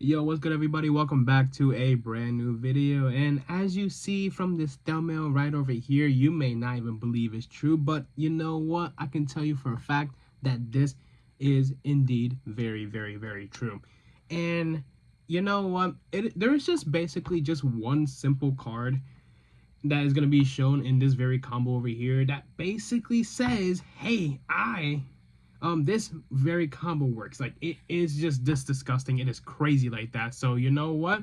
Yo, what's good everybody? Welcome back to a brand new video. And as you see from this thumbnail right over here, you may not even believe it's true, but you know what? I can tell you for a fact that this is indeed very true. And you know what? There is just basically just one simple card that is going to be shown in this very combo over here that basically says, hey, this very combo works. Like, it is just this disgusting. It is crazy like that. So you know what,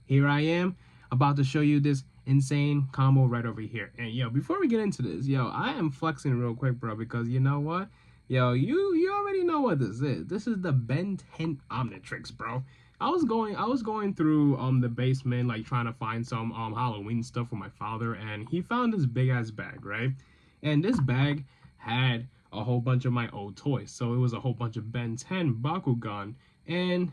here I am about to show you this insane combo right over here. And yo, before we get into this, yo, I am flexing real quick, bro, because you know what, yo, you already know what this is. This is the Ben 10 Omnitrix, bro. I was going through the basement, like trying to find some Halloween stuff for my father, and he found this big ass bag, right? And this bag had a whole bunch of my old toys. So it was a whole bunch of Ben 10, Bakugan, and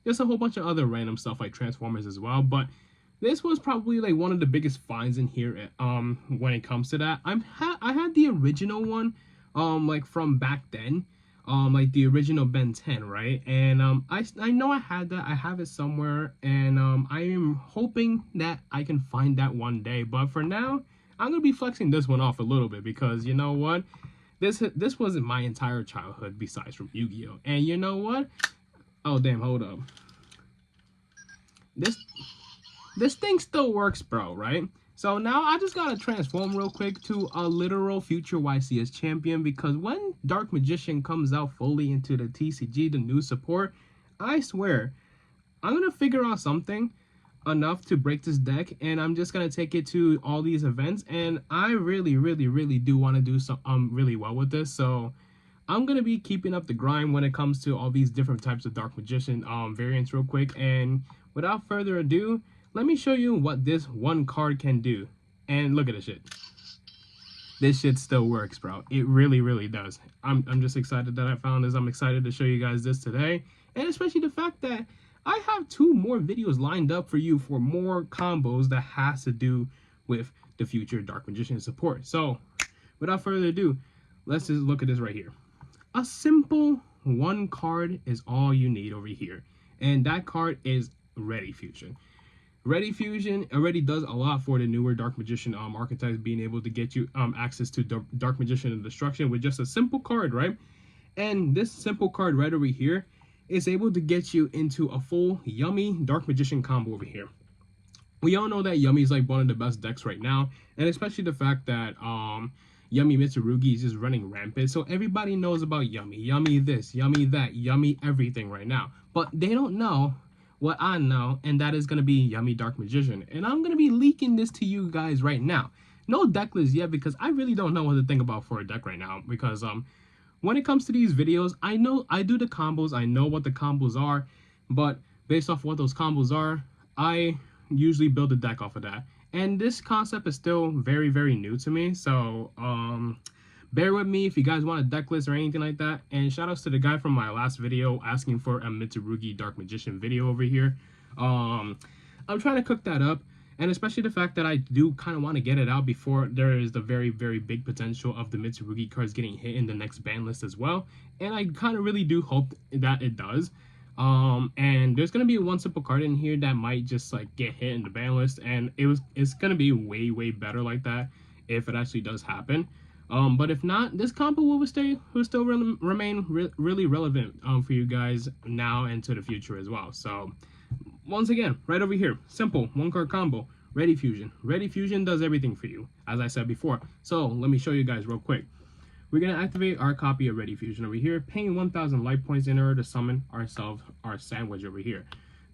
just a whole bunch of other random stuff like Transformers as well. But this was probably like one of the biggest finds in here when it comes to that. I had the original one like from back then, like the original Ben 10, right? And I know I had that. I have it somewhere, and I am hoping that I can find that one day. But for now, I'm gonna be flexing this one off a little bit because you know what, this wasn't my entire childhood besides from Yu-Gi-Oh. And you know what? Oh damn, hold up. This thing still works, bro, right? So now I just gotta transform real quick to a literal future YCS champion, because when Dark Magician comes out fully into the TCG, the new support, I swear I'm gonna figure out something enough to break this deck, and I'm just gonna take it to all these events. And I really do want to do some really well with this, so I'm gonna be keeping up the grind when it comes to all these different types of Dark Magician variants real quick. And without further ado, let me show you what this one card can do. And look at this shit. This shit still works, bro. It really does. I'm just excited that I found this. I'm excited to show you guys this today, and especially the fact that I have 2 more videos lined up for you for more combos that has to do with the future Dark Magician support. So without further ado, let's just look at this right here. A simple one card is all you need over here, and that card is Ready Fusion. Ready Fusion already does a lot for the newer Dark Magician archetypes, being able to get you access to Dark Magician and Destruction with just a simple card, right? And this simple card right over here is able to get you into a full Yummy Dark Magician combo over here. We all know that Yummy is like one of the best decks right now, and especially the fact that Yummy Mitsurugi is just running rampant. So everybody knows about Yummy. Yummy this, Yummy that, Yummy everything right now. But they don't know what I know, and that is going to be Yummy Dark Magician. And I'm going to be leaking this to you guys right now. No deck list yet, because I really don't know what to think about for a deck right now, because when it comes to these videos, I know I do the combos, I know what the combos are, but based off what those combos are, I usually build a deck off of that. And this concept is still very new to me, so bear with me if you guys want a deck list or anything like that. And shout outs to the guy from my last video asking for a Mitsurugi Dark Magician video over here. I'm trying to cook that up, and especially the fact that I do kind of want to get it out before there is the very big potential of the Mitsurugi cards getting hit in the next ban list as well. And I kind of really do hope that it does. And there's gonna be one simple card in here that might just like get hit in the ban list, and it's gonna be way better like that if it actually does happen. But if not, this combo will still remain really relevant for you guys now and to the future as well. So once again, right over here, simple one card combo, Ready Fusion. Ready Fusion does everything for you, as I said before. So let me show you guys real quick. We're gonna activate our copy of Ready Fusion over here, paying 1,000 life points in order to summon ourselves our sandwich over here.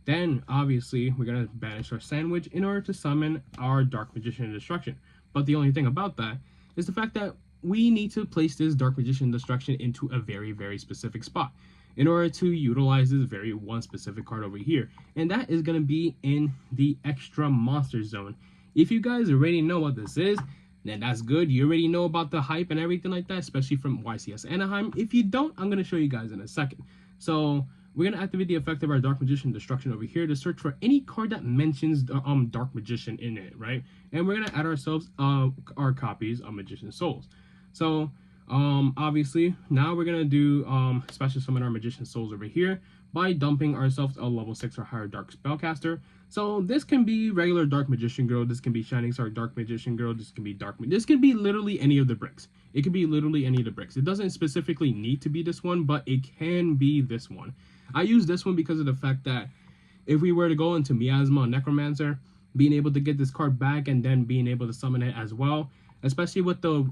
Then obviously we're gonna banish our sandwich in order to summon our Dark Magician Destruction. But the only thing about that is the fact that we need to place this Dark Magician Destruction into a very specific spot in order to utilize this very one specific card over here, and that is going to be in the extra monster zone. If you guys already know what this is, then that's good. You already know about the hype and everything like that, especially from YCS Anaheim. If you don't, I'm going to show you guys in a second. So we're going to activate the effect of our Dark Magician Destruction over here to search for any card that mentions Dark Magician in it, right? And we're going to add ourselves our copies of Magician Souls. So Obviously, now we're gonna do special summon our Magician Souls over here by dumping ourselves a level 6 or higher Dark Spellcaster. So this can be regular Dark Magician Girl, this can be Shining Star Dark Magician Girl, this can be this can be literally any of the bricks. It could be literally any of the bricks. It doesn't specifically need to be this one, but it can be this one. I use this one because of the fact that if we were to go into Miasma Necromancer, being able to get this card back and then being able to summon it as well, especially with the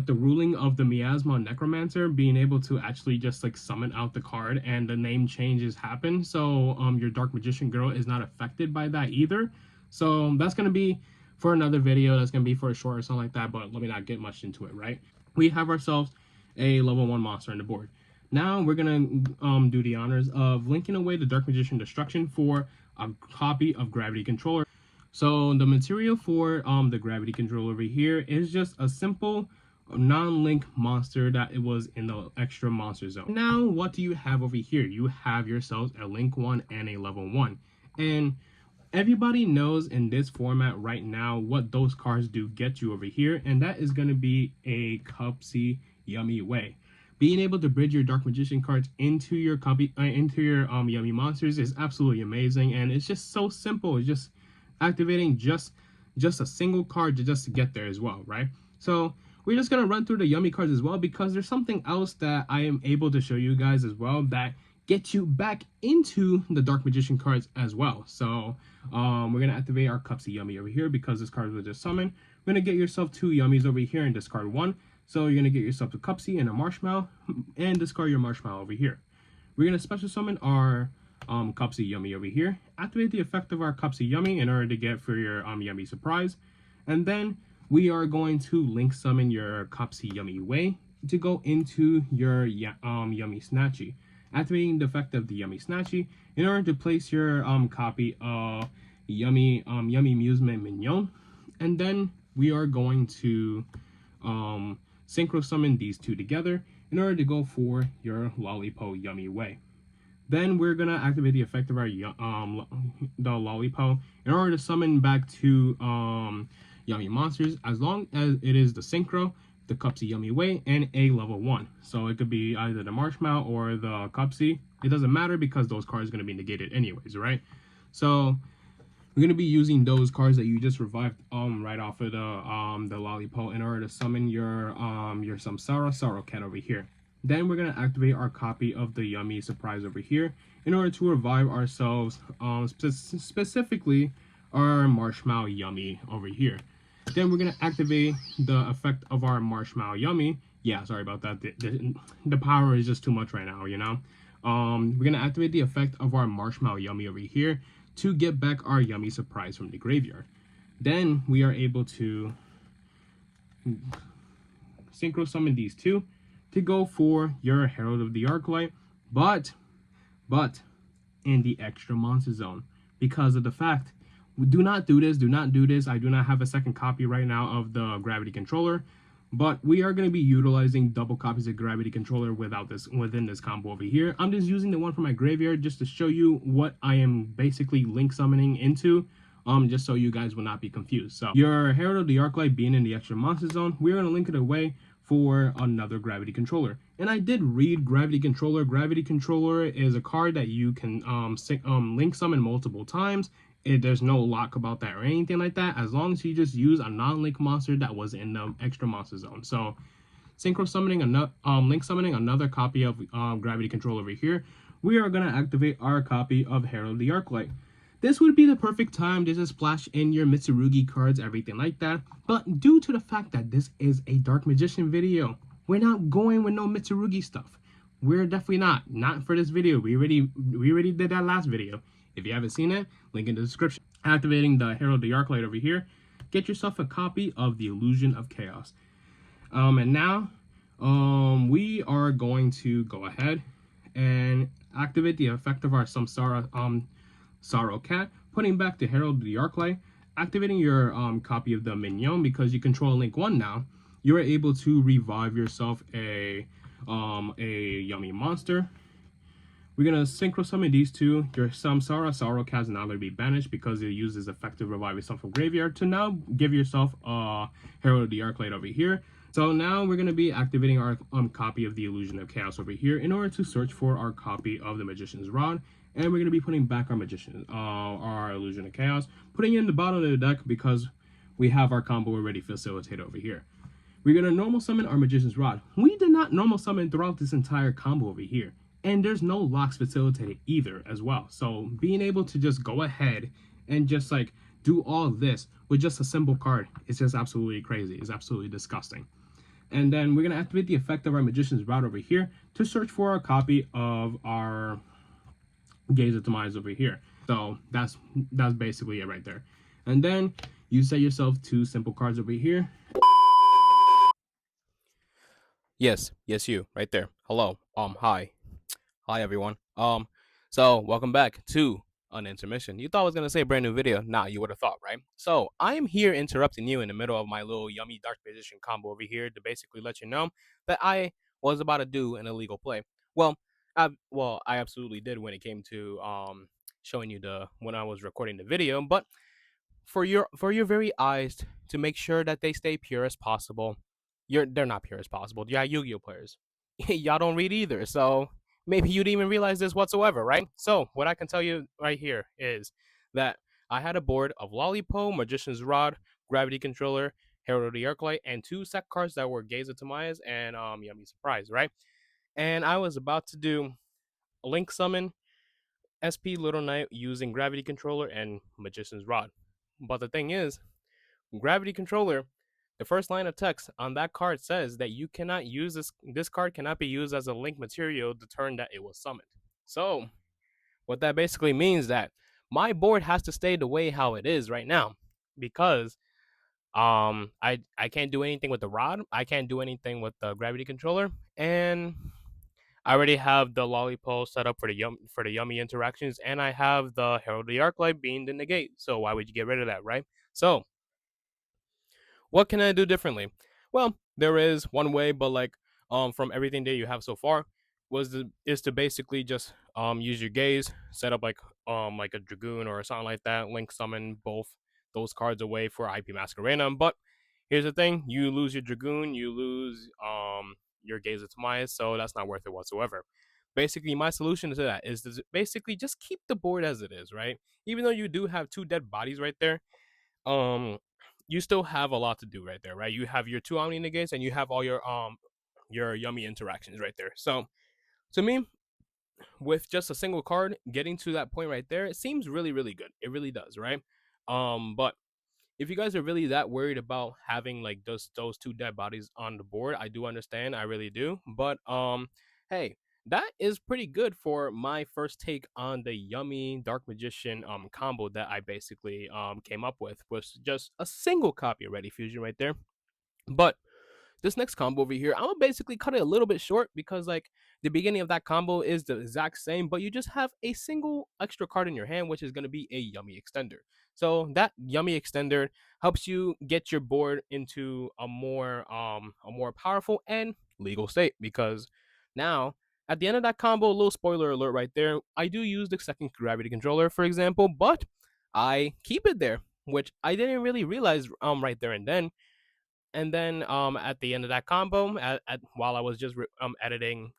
ruling of the Miasma Necromancer, being able to actually just like summon out the card and the name changes happen, so your Dark Magician Girl is not affected by that either. So that's gonna be for another video, that's gonna be for a short or something like that, but let me not get much into it. Right, we have ourselves a level 1 monster on the board. Now we're gonna do the honors of linking away the Dark Magician Destruction for a copy of Gravity Controller. So the material for the Gravity Controller over here is just a simple non-link monster that it was in the extra monster zone. Now what do you have over here? You have yourselves a link 1 and a level 1. And everybody knows in this format right now what those cards do get you over here, and that is going to be a Cupsy Yummy Way. Being able to bridge your Dark Magician cards into your Yummy monsters is absolutely amazing, and it's just so simple. It's just activating just a single card just to get there as well, right? So we're just gonna run through the Yummy cards as well, because there's something else that I am able to show you guys as well that gets you back into the Dark Magician cards as well. So we're gonna activate our Cupsy Yummy over here because this card was just summoned. We're gonna get yourself 2 Yummies over here and discard 1. So you're gonna get yourself a Cupsy and a Marshmallow and discard your Marshmallow over here. We're gonna special summon our Cupsy Yummy over here. Activate the effect of our Cupsy Yummy in order to get for your Yummy Surprise. And then we are going to link summon your Cupsy Yummy Way to go into your Yummy Snatchy. Activating the effect of the Yummy Snatchy in order to place your copy of Yummy Amusement Mignon. And then we are going to synchro summon these two together in order to go for your Lollipop Yummy Way. Then we're gonna activate the effect of our the Lollipop in order to summon back 2 Yummy monsters, as long as it is the synchro, the Cupsy Yummy Way, and a level 1. So it could be either the Marshmallow or the Cupsy. It doesn't matter because those cards are gonna be negated anyways, right? So we're gonna be using those cards that you just revived right off of the Lollipop in order to summon your Samsara Sorrow Cat over here. Then we're gonna activate our copy of the Yummy Surprise over here in order to revive ourselves, specifically our Marshmallow Yummy over here. Then we're gonna activate the effect of our Marshmallow Yummy. Yeah, sorry about that. The power is just too much right now, you know. We're gonna activate the effect of our Marshmallow Yummy over here to get back our Yummy Surprise from the graveyard. Then we are able to synchro summon these two to go for your Herald of the Arclight, but in the extra monster zone, because of the fact, do not do this. I do not have a second copy right now of the Gravity Controller, but we are going to be utilizing double copies of Gravity Controller within this combo over here. I'm just using the one from my graveyard just to show you what I am basically link summoning into, just so you guys will not be confused. So your Herald of the Arclight being in the extra monster zone, we're going to link it away for another Gravity Controller. And I did read Gravity Controller. Gravity Controller is a card that you can link summon multiple times. There's no lock about that or anything like that, as long as you just use a non-link monster that was in the extra monster zone. So synchro summoning link summoning another copy of Gravity Controller over here, we are going to activate our copy of Herald of the Arclight. This would be the perfect time to just splash in your Mitsurugi cards, everything like that. But due to the fact that this is a Dark Magician video, we're not going with no Mitsurugi stuff. We're definitely not for this video. We already did that last video. If you haven't seen it, link in the description. Activating the Herald of the Arclight over here, get yourself a copy of the Illusion of Chaos. And now we are going to go ahead and activate the effect of our Samsara Sorrow Cat, putting back the Herald of the Arclight, activating your copy of the Mignon. Because you control Link 1 now, you are able to revive yourself a Yummy monster. We're going to synchro summon these two. Your Samsara Sorrow Cat is now going to be banished because it uses effective revive yourself from graveyard to now give yourself a Herald of the Arclight over here. So now we're going to be activating our copy of the Illusion of Chaos over here in order to search for our copy of the Magician's Rod. And we're going to be putting back our Illusion of Chaos, putting it in the bottom of the deck because we have our combo already facilitated over here. We're going to normal summon our Magician's Rod. We did not normal summon throughout this entire combo over here. And there's no locks facilitated either as well. So being able to just go ahead and just like do all this with just a simple card is just absolutely crazy. It's absolutely disgusting. And then we're going to activate the effect of our Magician's Rod over here to search for a copy of our Gaze of Demise over here. So that's basically it right there. And then you set yourself 2 simple cards over here. Yes, you, right there. Hello. Hi. Hi everyone. So welcome back to an intermission. You thought I was gonna say a brand new video. Nah, you would have thought, right? So I am here interrupting you in the middle of my little yummy dark magician combo over here to basically let you know that I was about to do an illegal play. Well, I absolutely did when it came to showing you the when I was recording the video, but for your very eyes to make sure that they stay pure as possible. They're not pure as possible. Yeah, Yu-Gi-Oh players. Y'all don't read either, so maybe you didn't even realize this whatsoever, right? So what I can tell you right here is that I had a board of Lollipo, Magician's Rod, Gravity Controller, Herald of the Arclight, and 2 set cards that were Gaze of Tamaya's and Yummy Surprise, right? And I was about to do a Link Summon, SP Little Knight using Gravity Controller and Magician's Rod. But the thing is, Gravity Controller, the first line of text on that card says that you cannot use this card cannot be used as a link material the turn that it was summoned. So what that basically means that my board has to stay the way how it is right now, because I can't do anything with the rod, I can't do anything with the Gravity Controller, and I already have the Lollipop set up for the yummy interactions, and I have the Herald of the Arclight being the negate. So why would you get rid of that, right? So what can I do differently? Well, there is one way, but like from everything that you have so far is to basically just use your gaze, set up like a dragoon or something like that, link summon both those cards away for IP Masquerade. But here's the thing, you lose your dragoon, you lose your gaze of Tamias, so that's not worth it whatsoever. Basically, my solution to that is to basically just keep the board as it is, right? Even though you do have 2 dead bodies right there, um you still have a lot to do right there, right? You have your 2 Omni negates and you have all your yummy interactions right there. So to me, with just a single card getting to that point right there, it seems really, really good. It really does, right? But if you guys are really that worried about having like those 2 dead bodies on the board, I do understand, I really do. But hey, that is pretty good for my first take on the yummy dark magician combo that I basically came up with, was just a single copy of Ready Fusion right there. But this next combo over here, I'm gonna basically cut it a little bit short because like the beginning of that combo is the exact same, but you just have a single extra card in your hand, which is gonna be a yummy extender. So that yummy extender helps you get your board into a more powerful and legal state, because now at the end of that combo, a little spoiler alert right there, I do use the second Gravity Controller, for example, but I keep it there, which I didn't really realize right there and then. And then at the end of that combo, while I was just editing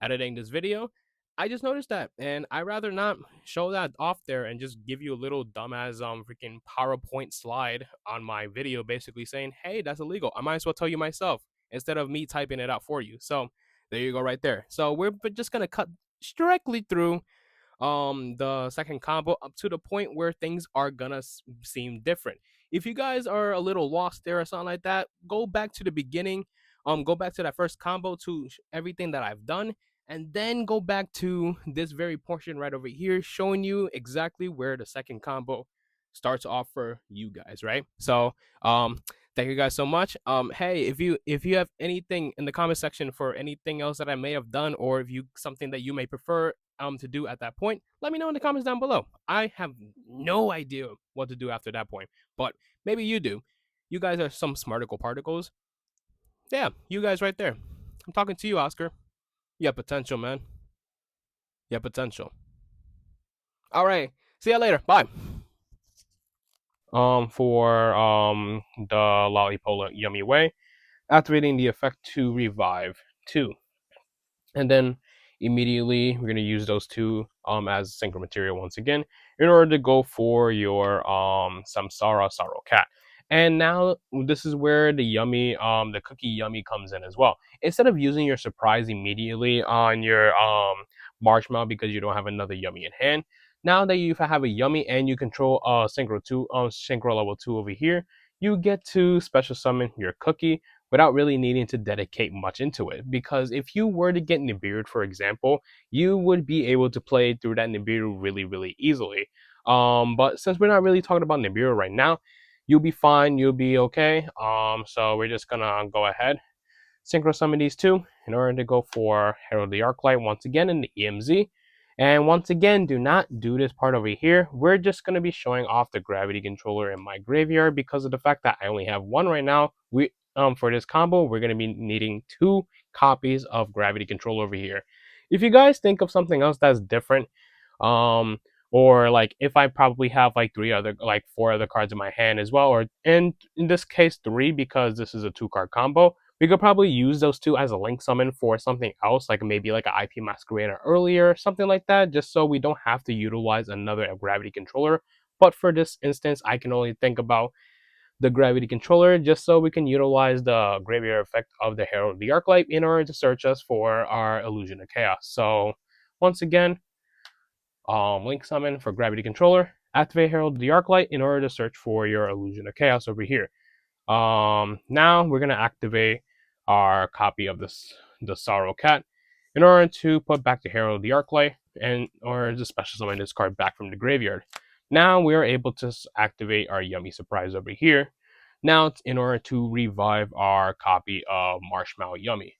this video, I just noticed that, and I rather not show that off there and just give you a little dumbass freaking PowerPoint slide on my video, basically saying, "Hey, that's illegal." I might as well tell you myself instead of me typing it out for you. So there you go, right there. So we're just gonna cut directly through the second combo up to the point where things are gonna seem different. If you guys are a little lost there or something like that, go back to the beginning, go back to that first combo, to everything that I've done, and then go back to this very portion right over here showing you exactly where the second combo starts off for you guys, right? So thank you guys so much. Hey, if you have anything in the comment section for anything else that I may have done, or if you something that you may prefer to do at that point, let me know in the comments down below. I have no idea what to do after that point, but maybe you do. You guys are some smarticle particles. Yeah, you guys right there. I'm talking to you, Oscar. You have potential, man. You have potential. All right. See ya later. Bye. for the Lollipop Yummy Way, activating the effect to revive 2. And then immediately we're going to use those two as synchro material once again in order to go for your Samsara Sorrow Cat. And now this is where the cookie yummy comes in as well. Instead of using your surprise immediately on your marshmallow because you don't have another yummy in hand, now that you have a yummy and you control synchro level 2 over here, you get to special summon your cookie without really needing to dedicate much into it. Because if you were to get Nibiru, for example, you would be able to play through that Nibiru really, really easily. But since we're not really talking about Nibiru right now, you'll be fine, you'll be okay. So we're just gonna go ahead, synchro summon these two in order to go for Herald the Arclight once again in the EMZ. And once again, do not do this part over here. We're just going to be showing off the gravity controller in my graveyard because of the fact that I only have one right now. For this combo, we're going to be needing 2 copies of gravity controller over here. If you guys think of something else that's different, um, or like if I probably have like 4 other cards in my hand as well, or in this case 3 because this is a 2-card combo, we could probably use those 2 as a link summon for something else, like maybe like an IP Masquerader earlier, something like that, just so we don't have to utilize another gravity controller. But for this instance, I can only think about the gravity controller just so we can utilize the graveyard effect of the Herald of the Arclight in order to search us for our Illusion of Chaos. So once again, link summon for gravity controller, activate Herald of the Arclight in order to search for your Illusion of Chaos over here. Now we're gonna activate our copy of the Sorrow Cat in order to put back the Herald of the Arclight and or to special summon this card back from the graveyard. Now we are able to activate our Yummy Surprise over here. Now in order to revive our copy of Marshmallow Yummy.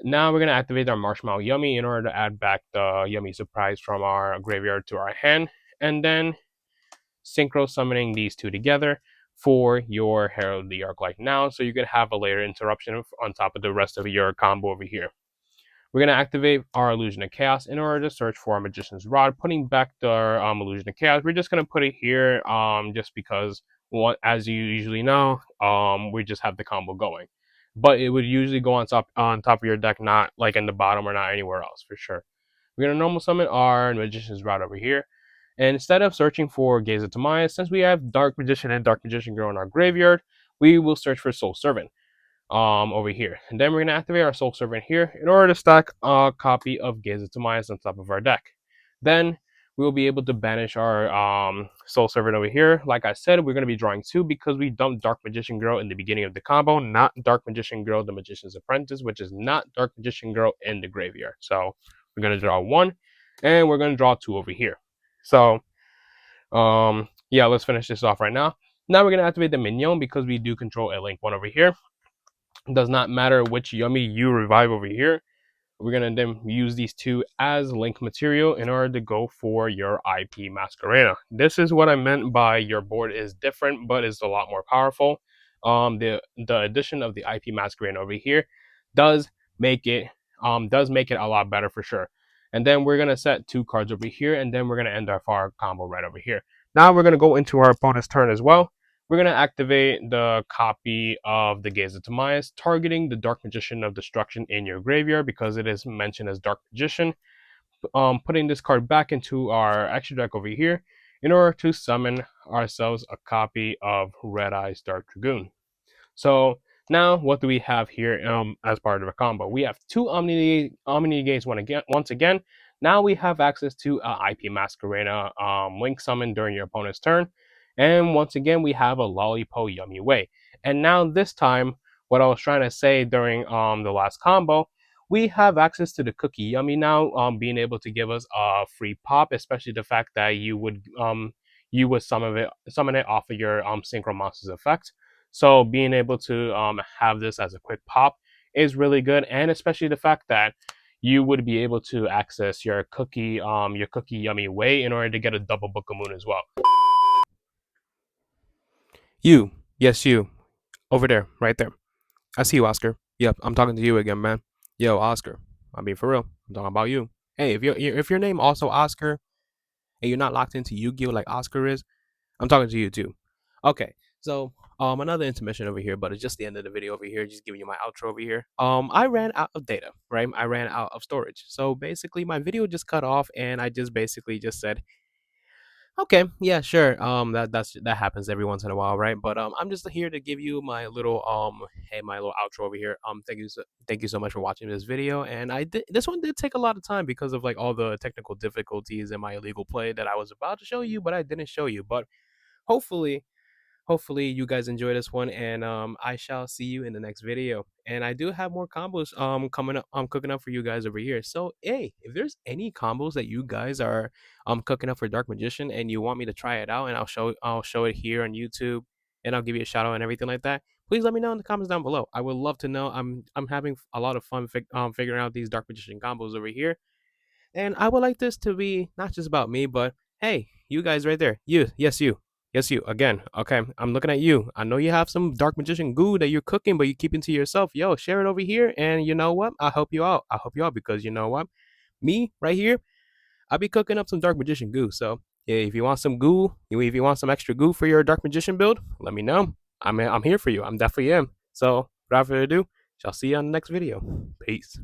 Now we're gonna activate our Marshmallow Yummy in order to add back the Yummy Surprise from our graveyard to our hand, and then synchro summoning these two together for your Herald of the Arclight now, so you can have a later interruption on top of the rest of your combo over here. We're going to activate our Illusion of Chaos in order to search for our Magician's Rod, putting back the Illusion of Chaos. We're just going to put it here just because, as you usually know, we just have the combo going. But it would usually go on top of your deck, not like in the bottom or not anywhere else for sure. We're going to normal summon our Magician's Rod over here. And instead of searching for Gaze of Tamaya, since we have Dark Magician and Dark Magician Girl in our graveyard, we will search for Soul Servant over here. And then we're going to activate our Soul Servant here in order to stack a copy of Gaze of Tamaya on top of our deck. Then we will be able to banish our Soul Servant over here. Like I said, we're going to be drawing 2 because we dumped Dark Magician Girl in the beginning of the combo, not Dark Magician Girl, the Magician's Apprentice, which is not Dark Magician Girl in the graveyard. So we're going to draw 1, and we're going to draw 2 over here. So yeah, let's finish this off right now. Now we're going to activate the Mignon because we do control a link 1 over here. It does not matter which Yummy you revive over here. We're going to then use these 2 as link material in order to go for your IP Masquerada. This is what I meant by your board is different, but it's a lot more powerful. The addition of the IP Masquerada over here does make it a lot better for sure. And then we're going to set 2 cards over here, and then we're going to end our combo right over here. Now we're going to go into our opponent's turn as well. We're going to activate the copy of the Gaze of Timaeus, targeting the Dark Magician of Destruction in your graveyard because it is mentioned as Dark Magician. Putting this card back into our extra deck over here in order to summon ourselves a copy of Red Eyes Dark Dragoon. So now what do we have here as part of a combo? We have 2 Omni Gaze once again. Now we have access to IP Masquerada link summon during your opponent's turn. And once again, we have a Lollipop Yummy Way. And now this time, what I was trying to say during the last combo, we have access to the Cookie Yummy now, being able to give us a free pop, especially the fact that you would summon it off of your Synchro Monsters effect. So being able to have this as a quick pop is really good, and especially the fact that you would be able to access your Cookie Yummy Way in order to get a double Book of Moon as well. You, yes, you, over there, right there. I see you, Oscar. Yep, I'm talking to you again, man. Yo, Oscar. I mean, for real, I'm talking about you. Hey, if your name also Oscar, and you're not locked into Yugioh like Oscar is, I'm talking to you too. Okay, so another intermission over here, but it's just the end of the video over here. Just giving you my outro over here. I ran out of data, right? I ran out of storage, so basically my video just cut off, and I just basically just said, okay, yeah, sure. That happens every once in a while, right? But I'm just here to give you my little hey, my little outro over here. Thank you so much for watching this video. And this one did take a lot of time because of like all the technical difficulties in my illegal play that I was about to show you, but I didn't show you. But hopefully hopefully you guys enjoy this one, and I shall see you in the next video. And I do have more combos coming up, I'm cooking up for you guys over here. So hey, if there's any combos that you guys are cooking up for Dark Magician and you want me to try it out, and I'll show it here on YouTube, and I'll give you a shout out and everything like that, please let me know in the comments down below. I would love to know. I'm having a lot of fun figuring out these Dark Magician combos over here, and I would like this to be not just about me, but hey, you guys right there. You, yes, you. Yes, you. Again, okay, I'm looking at you. I know you have some Dark Magician goo that you're cooking, but you keep it to yourself. Yo, share it over here, and you know what? I'll help you out. I'll help you out because you know what? Me, right here, I'll be cooking up some Dark Magician goo. So, yeah, if you want some goo, if you want some extra goo for your Dark Magician build, let me know. I'm here for you. I'm definitely am. So, without further ado, shall see you on the next video. Peace.